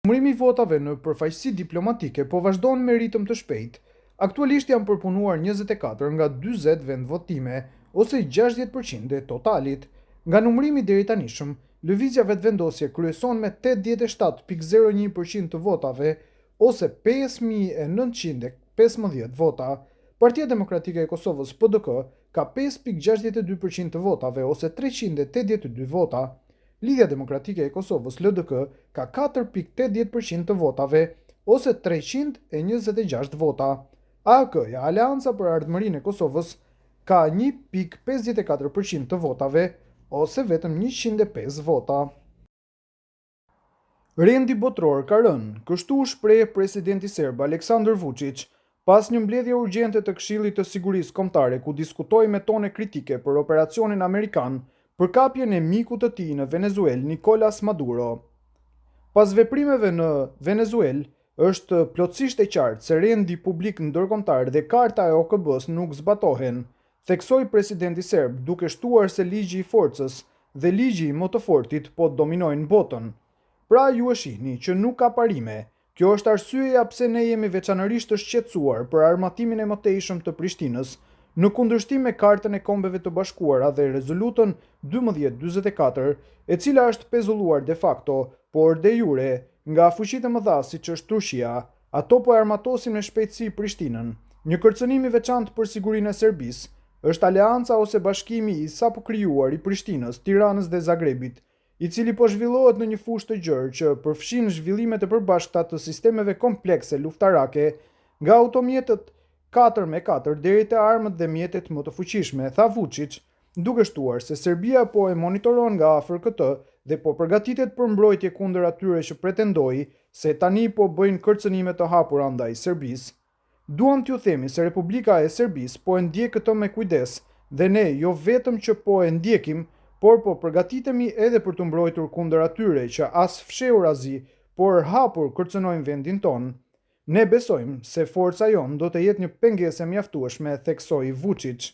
Numërimi i votave në përfaqësi diplomatike po vazhdon me ritëm të shpejtë. Aktualisht janë përpunuar 24 nga 40 vendvotime, ose 60% e totalit. Nga numërimi deri tanishëm, lëvizja vetëvendosje kryeson me 87.01% të votave, ose 5.915 vota. Partia Demokratike e Kosovës PDK ka 5.62% të votave, ose 382 vota. Lidhja Demokratike e Kosovës LDK ka 4.80% të votave, ose 326 vota. AK-ja, Aleanca për Ardhmërinë e Kosovës, ka 1.54% të votave, ose vetëm 105 vota. Rendi botror ka rënë, kështu u shpreh presidenti serb Aleksandar Vučić, pas një mbledhje urgjente të Këshillit të Sigurisë Kombëtare ku diskutoi me tone kritike për operacionin amerikan për kapjen e mikut të tij në Venezuelë, Nicolas Maduro. Pas veprimeve në Venezuelë, është plotësisht e qartë se rendi publik ndërkombëtar dhe karta e OKB-s nuk zbatohen, theksoi presidenti serb, duke shtuar se ligji i forcës dhe ligji i më të fortit po dominojnë botën. Pra ju e shihni që nuk ka parime. Kjo është arsyeja pse ne jemi veçanërisht të shqetësuar për armatimin e mëtejshëm të Prishtinës, në kundërshtim me Kartën e Kombeve të Bashkuara dhe rezolutën 1244, e cila është pezulluar de facto, por de jure, nga fuqitë e mëdha siç është Turqia, ato po armatosin me shpejtësi Prishtinën. Një kërcënim i veçantë për sigurinë e Serbisë është aleanca ose bashkimi i sapo krijuar i Prishtinës, Tiranës dhe Zagrebit, i cili po zhvillohet në një fushë të gjerë që përfshin zhvillimet e përbashkëta të sistemeve komplekse luftarake, nga automjetet 4x4 deri te armët dhe mjetet më të fuqishme, tha Vučić, duke shtuar se Serbia po e monitoron nga afër këtë dhe po përgatitet për mbrojtje kundër atyre që pretendoi se tani po bëjnë kërcënime të hapura ndaj Serbisë. Duam t'ju themi se Republika e Serbisë po e ndjek këtë me kujdes dhe ne jo vetëm që po e ndjekim, por po përgatitemi edhe për të mbrojtur kundër atyre që as fshehur azi, por hapur kërcënojnë vendin tonë. Ne besojmë se forca jonë do të jetë një pengesë e mjaftueshme, theksoi Vučić.